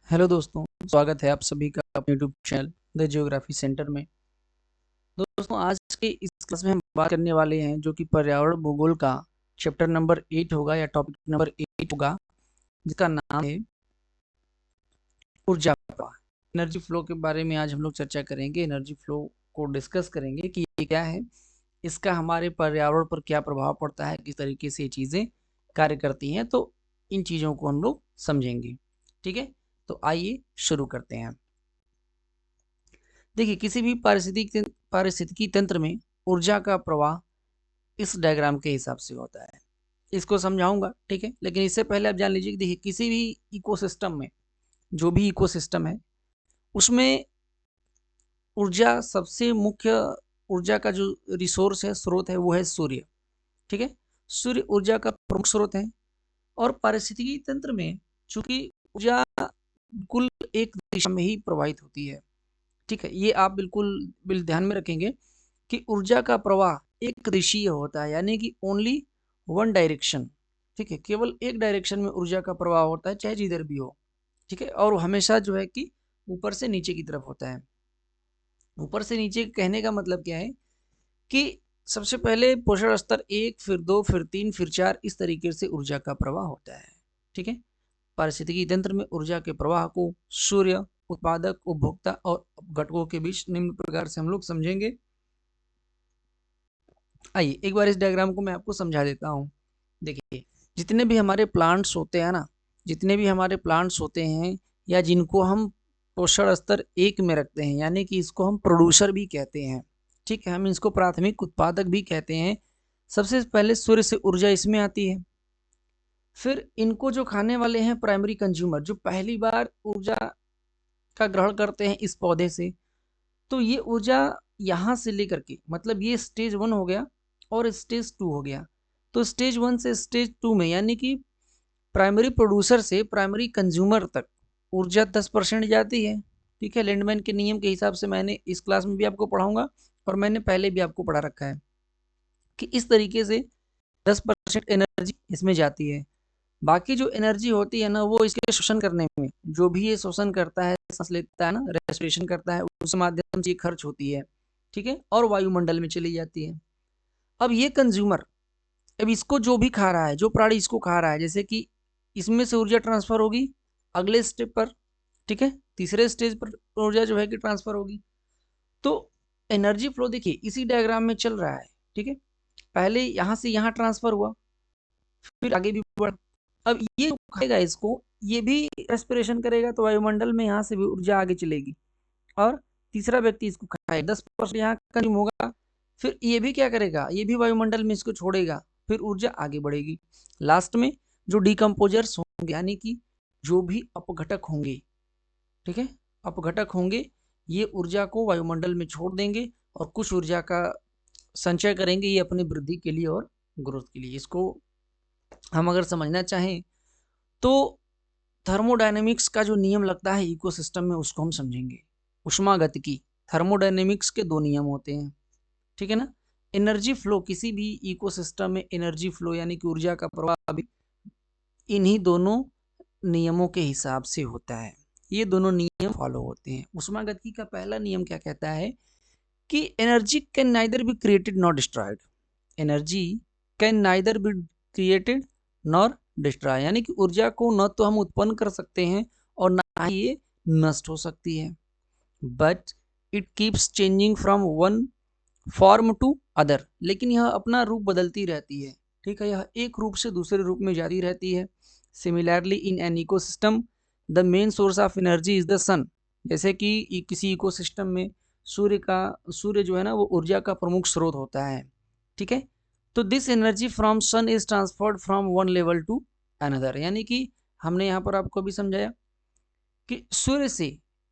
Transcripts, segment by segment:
Hello दोस्तों, स्वागत है आप सभी का अपने YouTube channel the geography centre में। दोस्तों, आज के इस क्लास में हम बात करने वाले हैं जो कि पर्यावरण भूगोल का चैप्टर नंबर 8 होगा या टॉपिक नंबर 8 होगा, जिसका नाम है ऊर्जा प्रवाह। एनर्जी फ्लो के बारे में आज हम लोग चर्चा करेंगे। एनर्जी फ्लो को डिस्कस करेंगे कि ये क्या है, इसका हमारे पर्यावरण पर क्या प्रभाव पड़ता है, किस तरीके से ये चीज़ें कार्य करती हैं। तो इन चीज़ों को हम लोग समझेंगे। ठीक है, तो आइए शुरू करते हैं। देखिए, किसी भी पारिस्थितिकी तंत्र में ऊर्जा का प्रवाह इस डायग्राम के हिसाब से होता है। इसको समझाऊंगा, ठीक है, लेकिन इससे पहले आप जान लीजिए कि देखिए, किसी भी इकोसिस्टम में, जो भी इकोसिस्टम है, उसमें ऊर्जा सबसे मुख्य, ऊर्जा का जो रिसोर्स है, स्रोत है, वो है सूर्य। ठीक है, सूर्य ऊर्जा का प्रमुख स्रोत है। और पारिस्थितिकी तंत्र में चूंकि ऊर्जा कुल एक दिशा में ही प्रवाहित होती है। ठीक है, ये आप बिल्कुल ध्यान में रखेंगे कि ऊर्जा का प्रवाह एक दिशीय होता है, यानी कि ओनली वन डायरेक्शन। ठीक है, केवल एक डायरेक्शन में ऊर्जा का प्रवाह होता है, चाहे जिधर भी हो। ठीक है, और हमेशा जो है कि ऊपर से नीचे की तरफ होता है। ऊपर से नीचे कहने का मतलब क्या है कि सबसे पहले पोषण स्तर 1, फिर 2, फिर 3, फिर 4, इस तरीके से ऊर्जा का प्रवाह होता है। ठीक है, पारिस्थितिकी तंत्र में ऊर्जा के प्रवाह को सूर्य, उत्पादक, उपभोक्ता और घटकों के बीच निम्न प्रकार से हम लोग समझेंगे। आइए एक बार इस डायग्राम को मैं आपको समझा देता हूँ। देखिए, जितने भी हमारे प्लांट्स होते हैं ना, जितने भी हमारे प्लांट्स होते हैं, या जिनको हम पोषण स्तर 1 में रखते हैं, यानी कि इसको हम प्रोड्यूसर भी कहते हैं। ठीक है, हम इसको प्राथमिक उत्पादक भी कहते हैं। सबसे पहले सूर्य से ऊर्जा इसमें आती है। फिर इनको जो खाने वाले हैं प्राइमरी कंज्यूमर, जो पहली बार ऊर्जा का ग्रहण करते हैं इस पौधे से, तो ये ऊर्जा यहाँ से लेकर के, मतलब ये स्टेज 1 हो गया और स्टेज 2 हो गया। तो स्टेज 1 से स्टेज 2 में, यानी कि प्राइमरी प्रोड्यूसर से प्राइमरी कंज्यूमर तक ऊर्जा 10% जाती है। ठीक है, लैंडमैन के नियम के हिसाब से मैंने इस क्लास में भी आपको पढ़ाऊंगा और मैंने पहले भी आपको पढ़ा रखा है कि इस तरीके से 10% एनर्जी इसमें जाती है। बाकी जो एनर्जी होती है ना, वो इसके शोषण करने में, जो भी ये शोषण करता है, सांस लेता है ना, रेस्पिरेशन करता है, उस माध्यम से ये खर्च होती है। ठीक है, और वायुमंडल में चली जाती है। अब ये कंज्यूमर, अब इसको जो भी खा रहा है, जो प्राणी इसको खा रहा है, जैसे कि इसमें से ऊर्जा ट्रांसफर होगी अगले स्टेप पर। ठीक है, तीसरे स्टेज पर ऊर्जा जो है कि ट्रांसफर होगी। तो एनर्जी फ्लो देखिए इसी डायग्राम में चल रहा है। ठीक है, पहले यहां से यहां ट्रांसफर हुआ, फिर आगे भी बढ़ा। अब ये खाएगा इसको, ये भी रेस्पिरेशन करेगा, तो वायुमंडल में यहाँ से भी ऊर्जा आगे चलेगी। और तीसरा व्यक्ति इसको खाएगा, 10% यहाँ कंज्यूम होगा। फिर ये भी क्या करेगा, ये भी वायुमंडल में इसको छोड़ेगा, फिर ऊर्जा आगे बढ़ेगी। लास्ट में जो डिकम्पोजर्स होंगे, यानी कि जो भी अपघटक होंगे, ठीक है, अपघटक होंगे, ये ऊर्जा को वायुमंडल में छोड़ देंगे और कुछ ऊर्जा का संचय करेंगे, ये अपनी वृद्धि के लिए और ग्रोथ के लिए। इसको हम अगर समझना चाहें तो थर्मोडायनेमिक्स का जो नियम लगता है इकोसिस्टम में, उसको हम समझेंगे। उष्मागतिकी, थर्मोडायनेमिक्स के दो नियम होते हैं। ठीक है ना। एनर्जी फ्लो, किसी भी इकोसिस्टम में एनर्जी फ्लो यानी कि ऊर्जा का प्रवाह भी इन्हीं दोनों नियमों के हिसाब से होता है। ये दोनों नियम फॉलो होते हैं। उष्मागतिकी का पहला नियम क्या कहता है कि energy can neither be created nor destroyed. Energy can neither be created nor destroy, यानी कि ऊर्जा को न तो हम उत्पन्न कर सकते हैं और ना ही ये नष्ट हो सकती है। But it keeps changing from one form to other, लेकिन यह अपना रूप बदलती रहती है। ठीक है, यह एक रूप से दूसरे रूप में जाती रहती है। Similarly in an ecosystem the main source of energy is the sun. जैसे कि किसी इकोसिस्टम में सूर्य जो है ना, वो ऊर्जा का प्रमुख स्रोत होता है। ठीक है, तो this energy from sun is transferred from one level to another, यानी कि हमने यहाँ पर आपको भी समझाया कि सूर्य से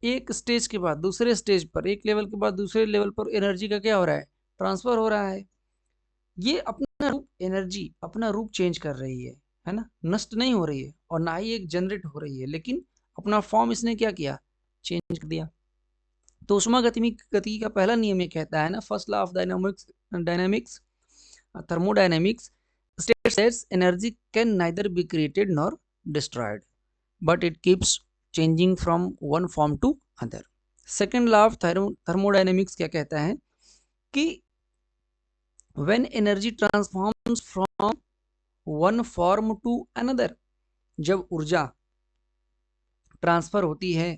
एक स्टेज के बाद दूसरे स्टेज पर, एक लेवल के बाद दूसरे लेवल पर एनर्जी का क्या हो रहा है, ट्रांसफर हो रहा है। ये अपना रूप, एनर्जी अपना रूप चेंज कर रही है ना, नष्ट नहीं हो रही है और ना ही एक जनरेट हो रही है, लेकिन अपना फॉर्म इसने क्या किया, चेंज कर दिया। तो उष्मा गति का पहला नियम ये कहता है ना, first law of dynamics thermodynamics states that energy can neither be created nor destroyed but it keeps changing from one form to other. Second law of thermodynamics क्या कहता है कि when energy transforms from one form to another, जब ऊर्जा transfer होती है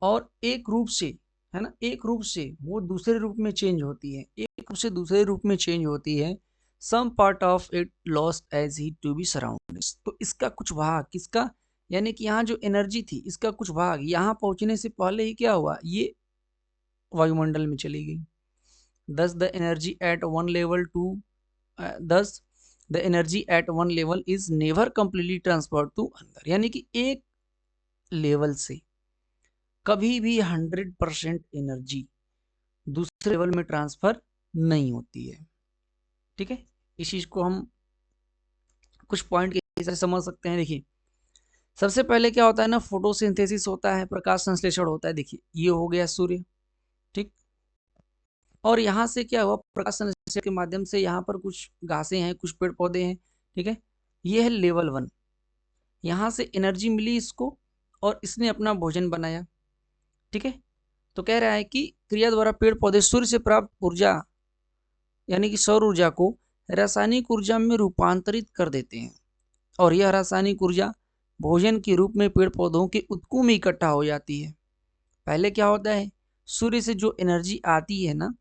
और एक रूप से, है ना, एक रूप से वो दूसरे रूप में चेंज होती है, एक रूप से दूसरे रूप में चेंज होती है, some part of it lost as heat to be surroundings, तो इसका कुछ भाग, किसका, यानी कि यहाँ जो एनर्जी थी इसका कुछ भाग यहाँ पहुंचने से पहले ही क्या हुआ, ये वायुमंडल में चली गई। thus the energy at one level to thus the energy at one level is never completely transferred to another, यानी कि एक लेवल से कभी भी 100% एनर्जी दूसरे लेवल में ट्रांसफर नहीं होती है। ठीक है, इस चीज को हम कुछ पॉइंट के हिसाब से समझ सकते हैं। देखिए, सबसे पहले क्या होता है ना, फोटोसिंथेसिस होता है, प्रकाश संश्लेषण होता है। देखिए, ये हो गया सूर्य, ठीक, और यहाँ से क्या हुआ, प्रकाश संश्लेषण के माध्यम से यहाँ पर कुछ घासें हैं, कुछ पेड़ पौधे हैं, ठीक है, ये है लेवल 1। यहाँ से एनर्जी मिली इसको और इसने अपना भोजन बनाया। ठीक है, तो कह रहा है कि क्रिया द्वारा पेड़ पौधे सूर्य से प्राप्त ऊर्जा यानी कि सौर ऊर्जा को रासायनिक ऊर्जा में रूपांतरित कर देते हैं, और यह रासायनिक ऊर्जा भोजन के रूप में पेड़ पौधों के उत्तकों में इकट्ठा हो जाती है। पहले क्या होता है, सूर्य से जो एनर्जी आती है ना,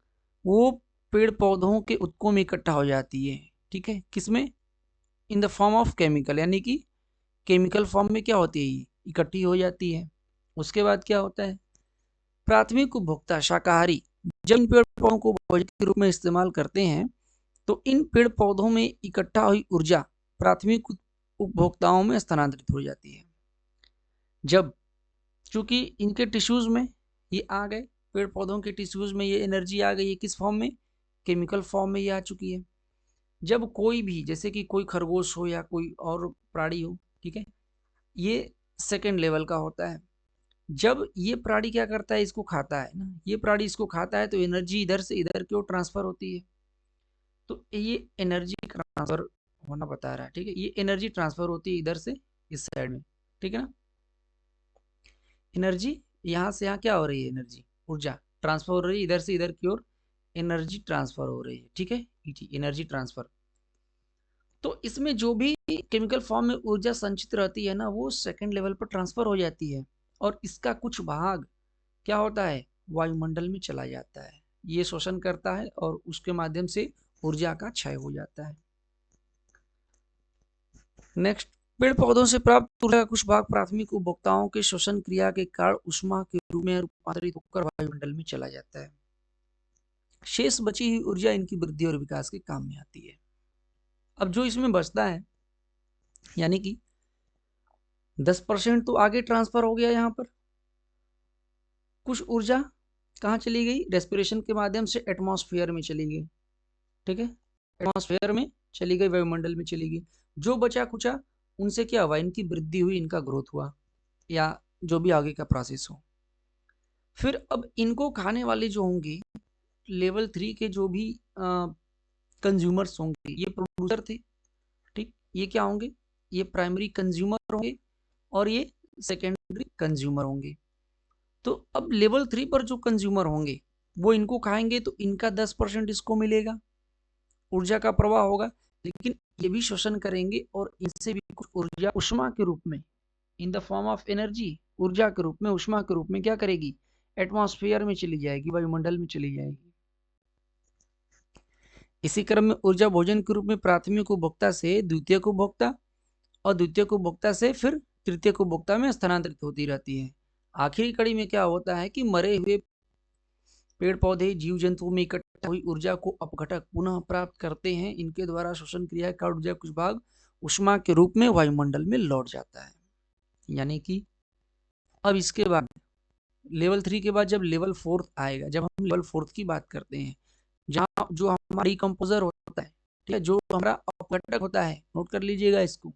वो पेड़ पौधों के उत्तकों में इकट्ठा हो जाती है। ठीक है, किसमें, in the form of chemical, यानी कि केमिकल फॉर्म में क्या होती है, ये इकट्ठी हो जाती है। उसके बाद क्या होता है, प्राथमिक उपभोक्ता शाकाहारी जब इन पेड़ पौधों को भोजन के रूप में इस्तेमाल करते हैं, तो इन पेड़ पौधों में इकट्ठा हुई ऊर्जा प्राथमिक उपभोक्ताओं में स्थानांतरित हो जाती है। जब चूंकि इनके टिश्यूज में ये आ गए, पेड़ पौधों के टिश्यूज में ये एनर्जी आ गई है, किस फॉर्म में, केमिकल फॉर्म में ये आ चुकी है। जब कोई भी, जैसे कि कोई खरगोश हो या कोई और प्राणी हो, ठीक है, ये सेकेंड लेवल का होता है। जब ये प्राणी क्या करता है, इसको खाता है ना, ये प्राणी इसको खाता है, तो एनर्जी इधर से इधर की ओर ट्रांसफर होती है। तो ये एनर्जी ट्रांसफर होना बता रहा है। ठीक है, ये एनर्जी ट्रांसफर होती है इधर से इस साइड में। ठीक है ना, एनर्जी यहाँ से यहाँ क्या हो रही है, एनर्जी ऊर्जा ट्रांसफर हो रही है इधर से इधर की ओर, एनर्जी ट्रांसफर हो रही है। ठीक है, एनर्जी ट्रांसफर। तो इसमें जो भी केमिकल फॉर्म में ऊर्जा संचित रहती है ना, वो सेकेंड लेवल पर ट्रांसफर हो जाती है, और इसका कुछ भाग क्या होता है, वायुमंडल में चला जाता है, ये शोषण करता है और उसके माध्यम से ऊर्जा का क्षय हो जाता है। नेक्स्ट, पेड़ पौधों से प्राप्त ऊर्जा का कुछ भाग प्राथमिक उपभोक्ताओं के शोषण क्रिया के कारण ऊष्मा के रूप में रूपांतरित होकर वायुमंडल में चला जाता है। शेष बची हुई ऊर्जा इनकी वृद्धि और विकास के काम में आती है। अब जो इसमें बचता है, यानी कि 10% तो आगे ट्रांसफर हो गया, यहाँ पर कुछ ऊर्जा कहाँ चली गई, रेस्पिरेशन के माध्यम से एटमॉस्फेयर में चली गई। ठीक है, एटमॉस्फेयर में चली गई, वायुमंडल में चली गई। जो बचा कुचा उनसे क्या हुआ, इनकी वृद्धि हुई, इनका ग्रोथ हुआ, या जो भी आगे का प्रोसेस हो। फिर अब इनको खाने वाले जो होंगे, लेवल 3 के जो भी कंज्यूमर्स होंगे, ये प्रोड्यूसर थे। ठीक, ये क्या होंगे, ये प्राइमरी कंज्यूमर होंगे और ये सेकेंडरी कंज्यूमर होंगे। तो अब लेवल 3 पर जो कंज्यूमर होंगे वो इनको खाएंगे, तो इनका 10% इसको मिलेगा, ऊर्जा का प्रवाह होगा, लेकिन ये भी शोषण करेंगे और इनसे भी कुछ ऊर्जा उष्मा के रूप में, in the form of energy, ऊर्जा के रूप में, उष्मा के रूप में क्या करेगी, एटमॉस्फेयर में चली जाएगी, वायुमंडल में चली जाएगी। इसी क्रम में ऊर्जा भोजन के रूप में प्राथमिक उपभोक्ता से द्वितीयक उपभोक्ता और द्वितीयक उपभोक्ता से फिर तृतीयक उपभोक्ता में स्थानांतरित होती रहती है। आखिरी कड़ी में क्या होता है कि मरे हुए पेड़ पौधे जीव जंतुओं में इकट्ठा हुई ऊर्जा को अपघटक पुनः प्राप्त करते हैं। इनके द्वारा शोषण क्रिया का ऊर्जा कुछ भाग उष्मा के रूप में वायुमंडल में लौट जाता है। यानी कि अब इसके बाद लेवल 3 के बाद जब लेवल 4 आएगा, जब हम लेवल 4 की बात करते हैं, जहाँ जो हमारा डिकम्पोजर होता है, ठीक है, जो हमारा अपघटक होता है, नोट कर लीजिएगा इसको,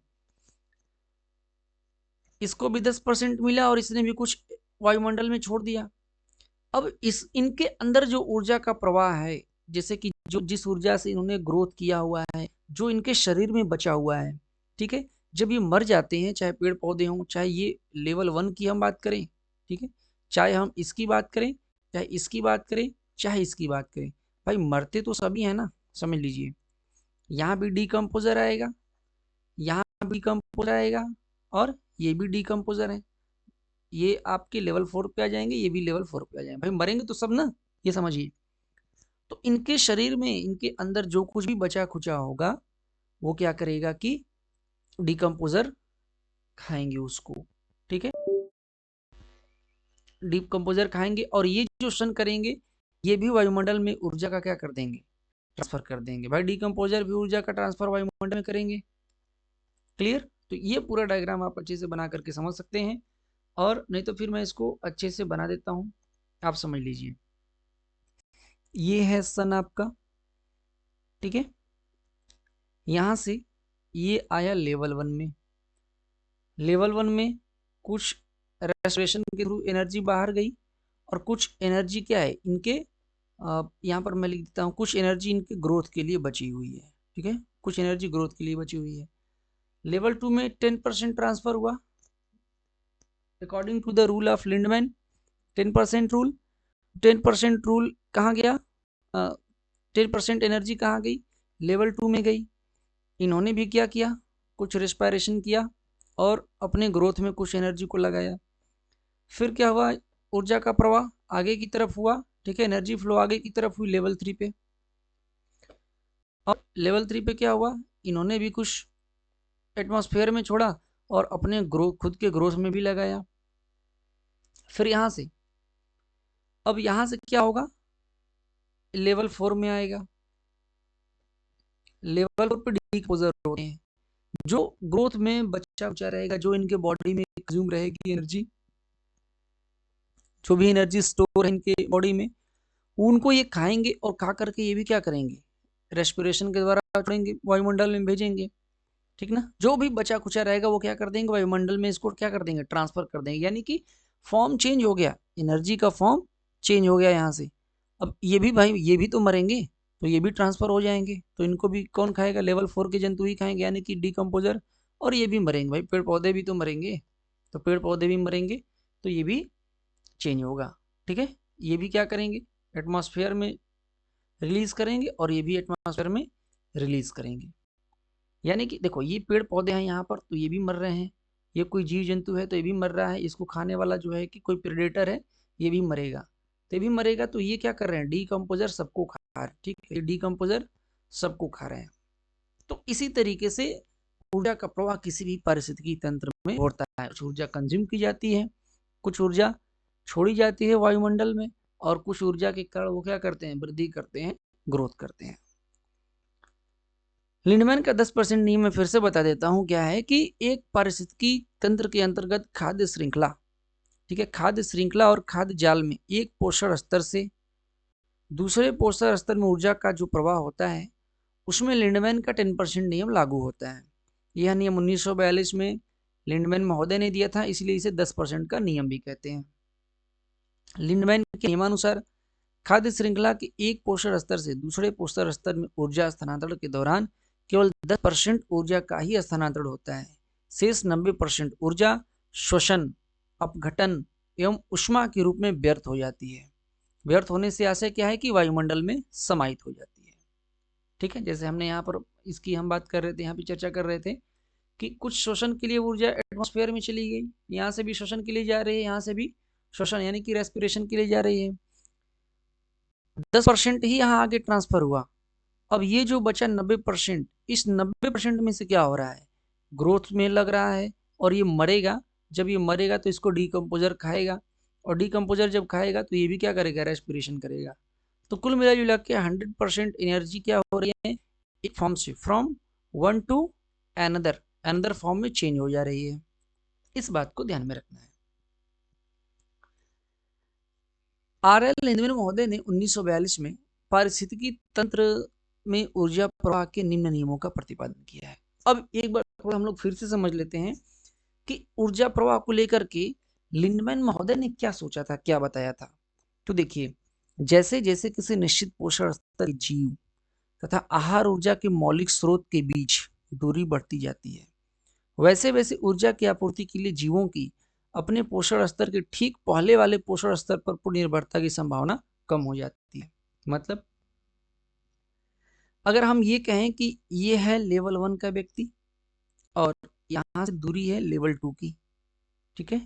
इसको भी 10% मिला और इसने भी कुछ वायुमंडल में छोड़ दिया। अब इनके अंदर जो ऊर्जा का प्रवाह है, जैसे कि जो जिस ऊर्जा से इन्होंने ग्रोथ किया हुआ है, जो इनके शरीर में बचा हुआ है, ठीक है, जब ये मर जाते हैं, चाहे पेड़ पौधे हों, चाहे ये लेवल 1 की हम बात करें, ठीक है, चाहे हम इसकी बात करें, चाहे इसकी बात करें, चाहे इसकी बात करें, भाई मरते तो सभी हैं ना। समझ लीजिए, यहाँ भी डीकम्पोजर आएगा, यहाँ भी डीकम्पोजर आएगा, और ये भी डीकम्पोजर है। ये आपके लेवल 4 पे आ जाएंगे, ये भी लेवल 4 पे आ जाएंगे, भाई मरेंगे तो सब ना, ये समझिए। तो इनके शरीर में, इनके अंदर जो कुछ भी बचा खुचा होगा, वो क्या करेगा कि डीकम्पोजर खाएंगे उसको, ठीक है, डीकम्पोजर खाएंगे, और ये जो श्वसन करेंगे, ये भी वायुमंडल में ऊर्जा का क्या कर देंगे, ट्रांसफर कर देंगे। भाई डीकम्पोजर भी ऊर्जा का ट्रांसफर वायुमंडल में करेंगे। क्लियर? तो ये पूरा डायग्राम आप अच्छे से बना करके समझ सकते हैं, और नहीं तो फिर मैं इसको अच्छे से बना देता हूं, आप समझ लीजिए। ये है सन आपका, ठीक है, यहां से ये आया लेवल 1 में। लेवल 1 में कुछ रेस्पिरेशन के थ्रू एनर्जी बाहर गई, और कुछ एनर्जी क्या है इनके, यहाँ पर मैं लिख देता हूँ, कुछ एनर्जी इनके ग्रोथ के लिए बची हुई है, ठीक है, कुछ एनर्जी ग्रोथ के लिए बची हुई है। लेवल 2 में 10% ट्रांसफर हुआ according to the rule of Lindeman, 10% rule. 10% rule कहाँ गया, 10% एनर्जी कहाँ गई, लेवल 2 में गई। इन्होंने भी क्या किया, कुछ रेस्पिरेशन किया और अपने ग्रोथ में कुछ एनर्जी को लगाया। फिर क्या हुआ, ऊर्जा का प्रवाह आगे की तरफ हुआ, ठीक है, एनर्जी फ्लो आगे की तरफ हुई लेवल 3 पे। और लेवल 3 पे क्या हुआ, इन्होंने भी कुछ एटमॉस्फेयर में छोड़ा और अपने ग्रोथ, खुद के ग्रोथ में भी लगाया। फिर यहां से, अब यहां से क्या होगा, लेवल 4 में आएगा। लेवल 4 पे डीकम्पोजर होते हैं, जो ग्रोथ में बचा कुचा रहेगा, जो इनके बॉडी में कंज्यूम रहेगी एनर्जी, जो भी एनर्जी स्टोर है इनके बॉडी में, उनको ये खाएंगे, और खा करके ये भी क्या करेंगे, रेस्पिरेशन के द्वारा छोड़ेंगे, वायुमंडल में भेजेंगे, ठीक ना। जो भी बचा कुचा रहेगा वो क्या कर देंगे, वायुमंडल में इसको क्या कर देंगे, ट्रांसफर कर देंगे। यानी कि फॉर्म चेंज हो गया, एनर्जी का फॉर्म चेंज हो गया यहाँ से। अब ये भी भाई, ये भी तो मरेंगे, तो ये भी ट्रांसफर हो जाएंगे, तो इनको भी कौन खाएगा, लेवल 4 के जंतु ही खाएंगे, यानी कि डीकम्पोजर। और ये भी मरेंगे भाई, पेड़ पौधे भी तो मरेंगे, तो पेड़ पौधे भी मरेंगे, तो ये भी चेंज होगा, ठीक है। ये भी क्या करेंगे, एटमॉस्फेयर में रिलीज करेंगे, और ये भी एटमॉस्फेयर में रिलीज करेंगे। यानी कि देखो, ये पेड़ पौधे हैं यहाँ पर, तो ये भी मर रहे हैं, ये कोई जीव जंतु है तो ये भी मर रहा है, इसको खाने वाला जो है कि कोई प्रेडेटर है, ये भी मरेगा, तो ये भी मरेगा। तो ये क्या कर रहे हैं, डीकम्पोजर सबको खा रहे हैं, ठीक है, डीकम्पोजर सबको खा रहे हैं। तो इसी तरीके से ऊर्जा का प्रवाह किसी भी पारिस्थितिकी तंत्र में होता है। कुछ ऊर्जा कंज्यूम की जाती है, कुछ ऊर्जा छोड़ी जाती है वायुमंडल में, और कुछ ऊर्जा के कारण वो क्या करते हैं, वृद्धि करते हैं, ग्रोथ करते हैं। लिंडमैन का 10% नियम मैं फिर से बता देता हूं, क्या है कि एक पारिस्थितिकी तंत्र के अंतर्गत खाद्य श्रृंखला, ठीक है, खाद्य श्रृंखला और खाद्य जाल में एक पोषण स्तर से दूसरे पोषण स्तर में ऊर्जा का जो प्रवाह होता है, उसमें लिंडमैन का 10% नियम लागू होता है। यह नियम 1942 में लिंडमैन महोदय ने दिया था, इसलिए इसे 10% का नियम भी कहते हैं। लिंडमैन के नियमानुसार खाद्य श्रृंखला के एक पोषण स्तर से दूसरे पोषण स्तर में ऊर्जा स्थानांतरण के दौरान केवल 10% ऊर्जा का ही स्थानांतरण होता है। शेष 90% ऊर्जा श्वसन, अपघटन एवं ऊष्मा के रूप में व्यर्थ हो जाती है। व्यर्थ होने से आशय क्या है कि वायुमंडल में समाहित हो जाती है, ठीक है। जैसे हमने यहाँ पर इसकी हम बात कर रहे थे, यहाँ पे चर्चा कर रहे थे कि कुछ शोषण के लिए ऊर्जा एटमॉस्फेयर में चली गई, यहाँ से भी शोषण के लिए जा रही है, यहाँ से भी शोषण यानी कि रेस्पिरेशन के लिए जा रही है। 10% ही यहाँ आगे ट्रांसफर हुआ। अब ये जो बचा 90%, इस 90% में से क्या हो रहा है, ग्रोथ में लग रहा है, और ये मरेगा। जब ये मरेगा तो इसको डीकम्पोजर खाएगा, और डीकम्पोजर जब खाएगा तो ये भी क्या करेगा, रेस्पिरेशन करेगा। तो कुल मिला जुला के 100% एनर्जी क्या हो रही है, एक फॉर्म से, from one two another, another form में चेंज हो जा रही है। इस बात को ध्यान में रखना है। आर.एल. लिंडमैन महोदय ने 1942 में पारिस्थितिकी तंत्र में ऊर्जा प्रवाह के निम्न नियमों का प्रतिपादन किया है। अब एक बार थोड़ा हम लोग फिर से समझ लेते हैं कि ऊर्जा प्रवाह को लेकर के लिंडमैन महोदय ने क्या सोचा था, क्या बताया था। तो देखिए, जैसे जैसे किसी निश्चित पोषण स्तर जीव तथा आहार ऊर्जा के मौलिक स्रोत के बीच दूरी बढ़ती जाती है, वैसे वैसे ऊर्जा की आपूर्ति के लिए जीवों की अपने पोषण स्तर के ठीक पहले वाले पोषण स्तर पर पूर्ण निर्भरता की संभावना कम हो जाती है। मतलब अगर हम ये कहें कि ये है लेवल 1 का व्यक्ति और यहां से दूरी है लेवल 2 की, ठीक है,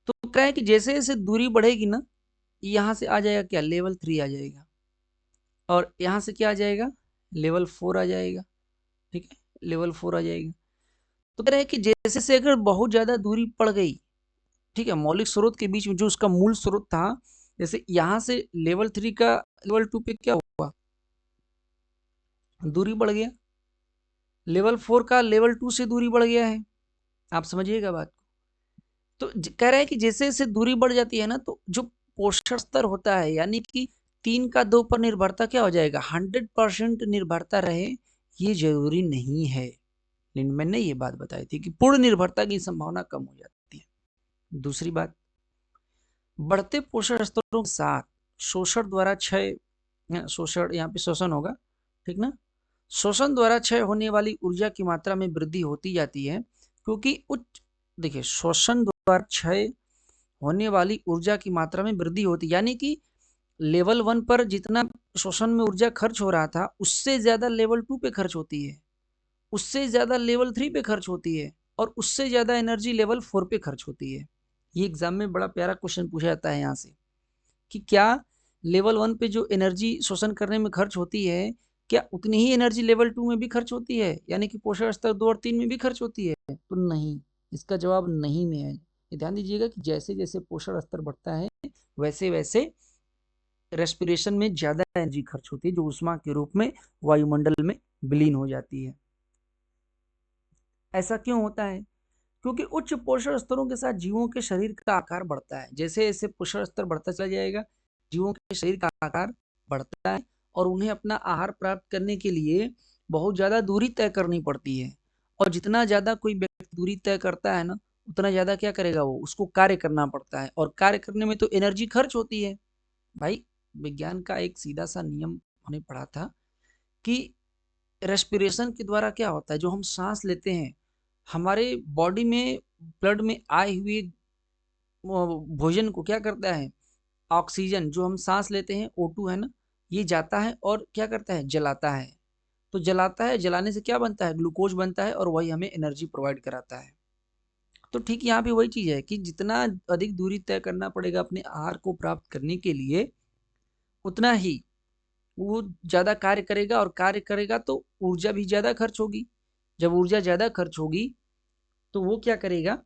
तो क्या है कि जैसे जैसे दूरी बढ़ेगी ना, यहां से आ जाएगा क्या, लेवल 3 आ जाएगा, और यहां से क्या आ जाएगा, लेवल 4 आ जाएगा, ठीक है, लेवल 4 आ जाएगा। तो कह रहे हैं कि जैसे से अगर बहुत ज्यादा दूरी पड़ गई, ठीक है, मौलिक स्रोत के बीच में जो उसका मूल स्रोत था, जैसे यहां से लेवल 3 का लेवल 2 पे क्या हुआ, दूरी बढ़ गया, लेवल 4 का लेवल 2 से दूरी बढ़ गया है। आप समझिएगा बात को। तो कह रहे हैं कि जैसे जैसे दूरी बढ़ जाती है ना, तो जो पोषण स्तर होता है, यानी कि 3 का 2 पर निर्भरता क्या हो जाएगा, 100% निर्भरता रहे, ये जरूरी नहीं है। लेकिन मैंने ये बात बताई थी कि पूर्ण निर्भरता की संभावना कम हो जाती है। दूसरी बात, बढ़ते पोषण स्तरों के साथ शोषण द्वारा क्षय, शोषण यहाँ पे शोषण होगा, ठीक ना, शोषण द्वारा क्षय होने वाली ऊर्जा की मात्रा में वृद्धि होती जाती है, क्योंकि उच्च, देखिए, शोषण द्वारा क्षय होने वाली ऊर्जा की मात्रा में वृद्धि होती, यानी कि लेवल 1 पर जितना शोषण में ऊर्जा खर्च हो रहा था, उससे ज्यादा लेवल 2 पे खर्च होती है, उससे ज्यादा लेवल 3 पे खर्च होती है, और उससे ज्यादा एनर्जी लेवल 4 पे खर्च होती है। ये एग्जाम में बड़ा प्यारा क्वेश्चन पूछा जाता है यहाँ से, कि क्या लेवल 1 पे जो एनर्जी शोषण करने में खर्च होती है, क्या उतनी ही एनर्जी लेवल 2 में भी खर्च होती है, यानी कि पोषण स्तर 2 और 3 में भी खर्च होती है? तो नहीं, इसका जवाब नहीं में है। ध्यान दीजिएगा कि जैसे जैसे पोषण स्तर बढ़ता है, वैसे वैसे रेस्पिरेशन में ज्यादा एनर्जी खर्च होती है, जो ऊष्मा के रूप में वायुमंडल में विलीन हो जाती है। ऐसा क्यों होता है? क्योंकि उच्च पोषण स्तरों के साथ जीवों के शरीर का आकार बढ़ता है। जैसे जैसे पोषण स्तर बढ़ता चला जाएगा, जीवों के शरीर का आकार बढ़ता है, और उन्हें अपना आहार प्राप्त करने के लिए बहुत ज्यादा दूरी तय करनी पड़ती है। और जितना ज्यादा कोई व्यक्ति दूरी तय करता है ना, उतना ज्यादा क्या करेगा, वो उसको कार्य करना पड़ता है, और कार्य करने में तो एनर्जी खर्च होती है। भाई, विज्ञान का एक सीधा सा नियम हमने पढ़ा था कि रेस्पिरेशन के द्वारा क्या होता है, जो हम सांस लेते हैं, हमारे बॉडी में ब्लड में आए हुए भोजन को क्या करता है, ऑक्सीजन जो हम सांस लेते हैं, O2 है ना, ये जाता है और क्या करता है, जलाता है। तो जलाता है, जलाने से क्या बनता है, ग्लूकोज बनता है, और वही हमें एनर्जी प्रोवाइड कराता है। तो ठीक यहाँ पे वही चीज है कि जितना अधिक दूरी तय करना पड़ेगा अपने आहार को प्राप्त करने के लिए, उतना ही वो ज्यादा कार्य करेगा, और कार्य करेगा तो ऊर्जा भी ज्यादा खर्च होगी। जब ऊर्जा ज्यादा खर्च होगी, तो वो क्या करेगा,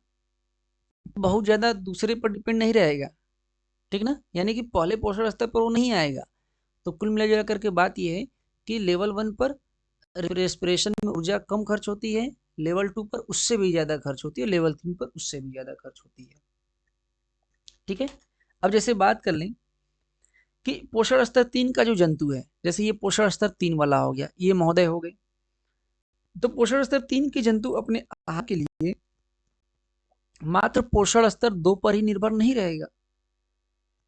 बहुत ज्यादा दूसरे पर डिपेंड नहीं रहेगा, ठीक ना, यानी कि पहले पोषण स्तर पर वो नहीं आएगा। तो कुल मिला करके बात यह है कि लेवल 1 पर रेस्पिरेशन में ऊर्जा कम खर्च होती है, लेवल 2 पर उससे भी ज्यादा खर्च होती है, लेवल 3 पर उससे भी ज्यादा खर्च होती है, ठीक है। अब जैसे बात कर लें कि पोषण स्तर 3 का जो जंतु है, जैसे ये पोषण स्तर 3 वाला हो गया, ये महोदय हो गए, तो पोषण स्तर 3 के जंतु अपने आहार के लिए मात्र पोषण स्तर 2 पर ही निर्भर नहीं रहेगा,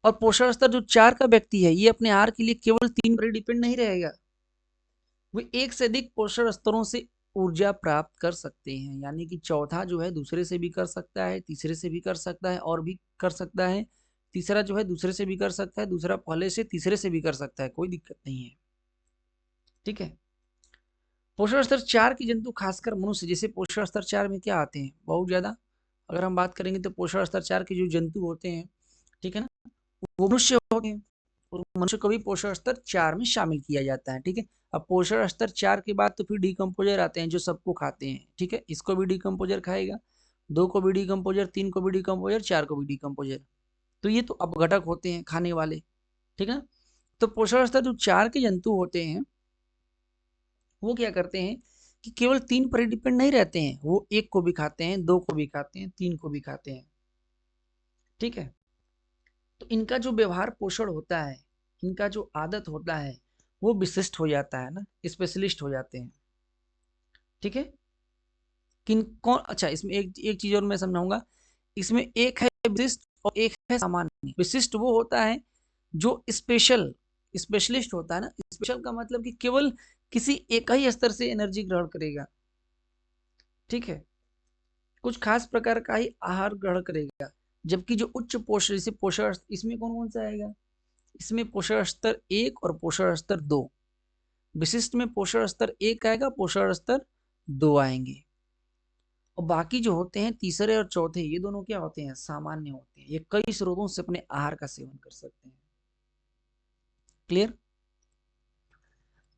और पोषण स्तर जो 4 का व्यक्ति है, ये अपने आहार के लिए केवल 3 पर ही डिपेंड नहीं रहेगा, वे एक से अधिक पोषण स्तरों से ऊर्जा प्राप्त कर सकते हैं। यानी कि चौथा जो है दूसरे से भी कर सकता है, तीसरे से भी कर सकता है, और भी कर सकता है, तीसरा जो है दूसरे से भी कर सकता है, दूसरा पहले से तीसरे से भी कर सकता है, कोई दिक्कत नहीं है, ठीक है। पोषण स्तर 4 की जंतु खासकर मनुष्य, जैसे पोषण स्तर 4 में क्या आते हैं, बहुत ज्यादा अगर हम बात करेंगे तो पोषण स्तर 4 के जो जंतु होते हैं, ठीक है ना, वो मनुष्य होते हैं, और मनुष्य को भी पोषण स्तर 4 में शामिल किया जाता है, ठीक है। अब पोषण स्तर 4 के बाद तो फिर डिकम्पोजर आते हैं, जो सबको खाते हैं, ठीक है, इसको भी डिकम्पोजर खाएगा, 2 को भी डिकम्पोजर, 3 को भी डिकम्पोजर, 4 को भी डिकम्पोजर। तो ये तो अपघटक होते हैं, खाने वाले, ठीक है ना। तो पोषण स्तर जो 4 के जंतु होते हैं, वो क्या करते हैं कि केवल 3 पर डिपेंड नहीं रहते हैं, वो 1 को भी खाते हैं, 2 को भी खाते हैं, 3 को भी खाते हैं, ठीक है। तो इनका जो व्यवहार पोषण होता है, इनका जो आदत होता है, वो विशिष्ट हो जाता है ना, स्पेशलिस्ट हो जाते हैं, ठीक है। किन कौन, अच्छा, इसमें एक एक चीज और मैं समझाऊंगा, इसमें एक है विशिष्ट और एक है सामान्य। विशिष्ट वो होता है जो स्पेशलिस्ट होता है ना, स्पेशल का मतलब कि केवल किसी एक ही स्तर से एनर्जी ग्रहण करेगा, ठीक है। कुछ खास प्रकार का ही आहार ग्रहण करेगा, जबकि जो उच्च पोषण, जैसे पोषण, इसमें कौन कौन सा आएगा, इसमें पोषण स्तर 1 और पोषण स्तर 2, विशिष्ट में पोषण स्तर 1 आएगा, पोषण स्तर 2 आएंगे, और बाकी जो होते हैं तीसरे और चौथे, ये दोनों क्या होते हैं, सामान्य होते हैं, ये कई स्रोतों से अपने आहार का सेवन कर सकते हैं। क्लियर।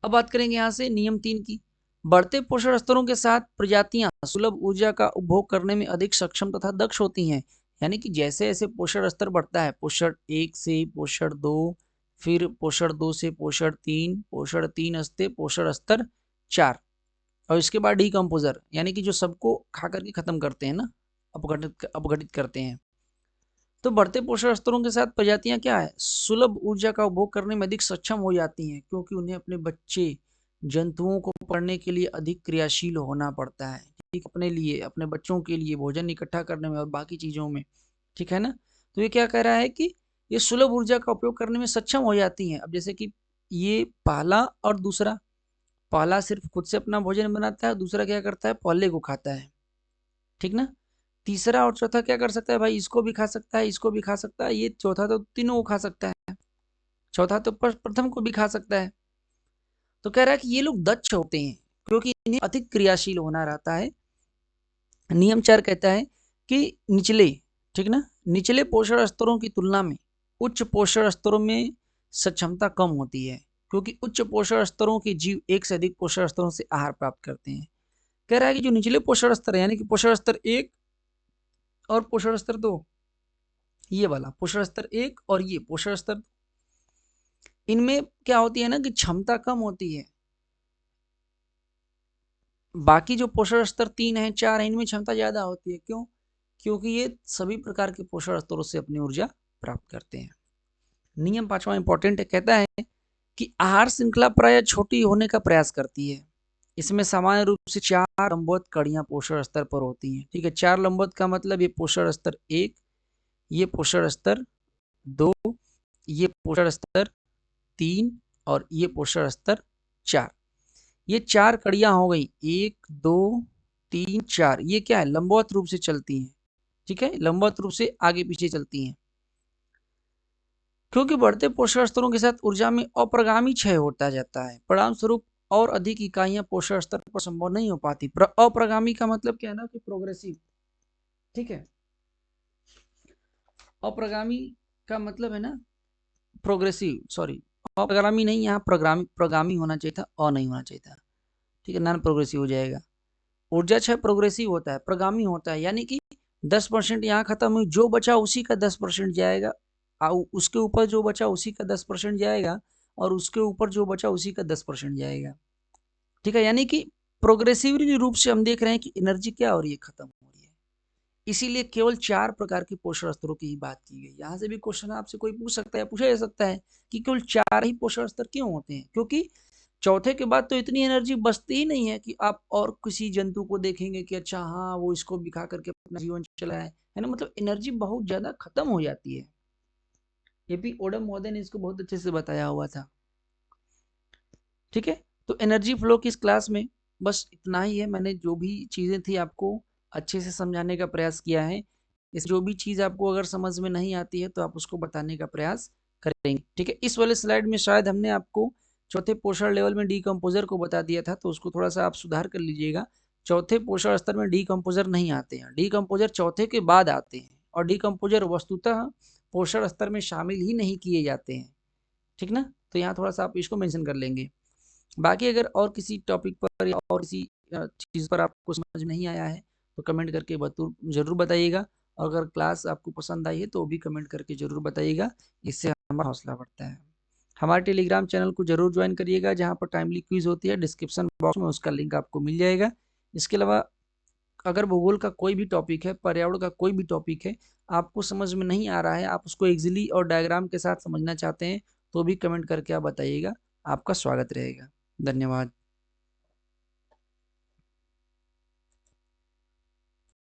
अब बात करेंगे यहां से नियम 3 की। बढ़ते पोषण स्तरों के साथ प्रजातियां सुलभ ऊर्जा का उपभोग करने में अधिक सक्षम तथा दक्ष होती हैं। यानी कि जैसे जैसे पोषण स्तर बढ़ता है, पोषण 1 से पोषण 2, फिर पोषण 2 से पोषण 3, पोषण 3 से पोषण स्तर 4, और इसके बाद डीकम्पोजर, यानी कि जो सबको खा करके खत्म करते हैं ना, अपघटित करते हैं। तो बढ़ते पोषण स्तरों के साथ प्रजातियां क्या है, सुलभ ऊर्जा का उपभोग करने में अधिक सक्षम हो जाती हैं, क्योंकि उन्हें अपने बच्चे जंतुओं को पकड़ने के लिए अधिक क्रियाशील होना पड़ता है, ठीक, अपने लिए, अपने बच्चों के लिए भोजन इकट्ठा करने में और बाकी चीजों में, ठीक है ना। तो ये क्या कह रहा है कि ये सुलभ ऊर्जा का उपयोग करने में सक्षम हो जाती हैं। अब जैसे कि ये पहला और दूसरा, पहला सिर्फ खुद से अपना भोजन बनाता है, दूसरा क्या करता है, पहले को खाता है, ठीक ना। तीसरा और चौथा क्या कर सकता है भाई, इसको भी खा सकता है, इसको भी खा सकता है, ये चौथा तो तीनों को खा सकता है, चौथा तो प्रथम को भी खा सकता है। तो कह रहा है कि ये लोग दक्ष होते हैं क्योंकि इन्हें अधिक क्रियाशील होना रहता है। नियम 4 कहता है कि निचले, ठीक ना, निचले पोषण स्तरों की तुलना में उच्च पोषण स्तरों में सक्षमता कम होती है, क्योंकि उच्च पोषण स्तरों के जीव एक से अधिक पोषण स्तरों से आहार प्राप्त करते हैं। कह रहा है कि जो निचले पोषण स्तर है, यानी कि पोषण स्तर 1 और पोषण स्तर 2, ये वाला पोषण स्तर 1 और ये पोषण स्तर, इनमें क्या होती है ना कि क्षमता कम होती है। बाकी जो पोषण स्तर 3 है 4 है, इनमें क्षमता ज्यादा होती है। क्यों? क्योंकि ये सभी प्रकार के पोषण स्तरों से अपनी ऊर्जा प्राप्त करते हैं। नियम 5वां इंपॉर्टेंट है, कहता है कि आहार श्रृंखला प्राय छोटी होने का प्रयास करती है। इसमें सामान्य रूप से 4 लंबवत कड़ियां पोषण स्तर पर होती हैं, ठीक है। 4 लंबवत का मतलब ये पोषण स्तर 1, ये पोषण स्तर 2, ये पोषण स्तर 3 और ये पोषण स्तर 4। ये 4 कड़ियां हो गई, 1 2 3 4, ये क्या है, लंबवत रूप से चलती हैं, ठीक है, लंबवत रूप से आगे पीछे चलती हैं। क्योंकि बढ़ते पोषण स्तरों के साथ ऊर्जा में अप्रगामी क्षय होता जाता है, परिणाम स्वरूप और अधिक इकाइयां पोषण स्तर पर संभव नहीं हो पाती। अप्रगामी का मतलब क्या है ना कि प्रोग्रेसिव, ठीक है, अप्रगामी का मतलब है ना प्रोग्रेसिव, सॉरी, अप्रगामी नहीं, यहाँ प्रगामी होना चाहिए था, अ नहीं होना चाहिए था, ठीक है, नॉन प्रोग्रेसिव हो जाएगा। ऊर्जा क्षय प्रोग्रेसिव होता है, प्रगामी होता है, यानी कि 10% यहाँ खत्म हुई, जो बचा उसी का 10% जाएगा, उसके ऊपर जो बचा उसी का 10% जाएगा, और उसके ऊपर जो बचा उसी का 10% जाएगा, ठीक है। यानी कि प्रोग्रेसिवली रूप से हम देख रहे हैं कि एनर्जी क्या हो रही है, खत्म हो रही है। इसीलिए केवल 4 प्रकार के पोषण स्तरों की ही बात की गई। यहाँ से भी क्वेश्चन आपसे कोई पूछ सकता है, पूछा जा सकता है कि केवल 4 ही पोषण स्तर क्यों होते हैं, क्योंकि चौथे के बाद तो इतनी एनर्जी बचती ही नहीं है कि आप और किसी जंतु को देखेंगे कि अच्छा हाँ वो इसको भी खा करके अपना जीवन चलाए, है ना, मतलब एनर्जी बहुत ज्यादा खत्म हो जाती है। एपी ओडम महोदय ने इसको बहुत अच्छे से बताया हुआ था, ठीक है। तो एनर्जी फ्लो की इस क्लास में बस इतना ही है। मैंने जो भी चीजें थी आपको अच्छे से समझाने का प्रयास किया है। इस जो भी चीज आपको अगर समझ में नहीं आती है तो आप उसको बताने का प्रयास करेंगे, ठीक है। इस वाले स्लाइड में शायद हमने आपको चौथे पोषण लेवल में डीकम्पोजर को बता दिया था, तो उसको थोड़ा सा आप सुधार कर लीजिएगा। चौथे पोषण स्तर में डीकम्पोजर नहीं आते हैं, डीकम्पोजर चौथे के बाद आते हैं, और डीकम्पोजर वस्तुतः पोषण स्तर में शामिल ही नहीं किए जाते हैं, ठीक ना। तो यहाँ थोड़ा सा आप इसको मेंशन कर लेंगे। बाकी अगर और किसी टॉपिक पर या और किसी चीज़ पर आपको समझ नहीं आया है तो कमेंट करके जरूर बताइएगा, और अगर क्लास आपको पसंद आई है तो भी कमेंट करके जरूर बताइएगा, इससे हमारा हौसला बढ़ता है। हमारे टेलीग्राम चैनल को जरूर ज्वाइन करिएगा, जहाँ पर टाइमली क्विज होती है, डिस्क्रिप्शन बॉक्स में उसका लिंक आपको मिल जाएगा। इसके अलावा अगर भूगोल का कोई भी टॉपिक है, पर्यावरण का कोई भी टॉपिक है, आपको समझ में नहीं आ रहा है, आप उसको इजीली और डायग्राम के साथ समझना चाहते हैं, तो भी कमेंट करके आप बताइएगा, आपका स्वागत रहेगा। धन्यवाद।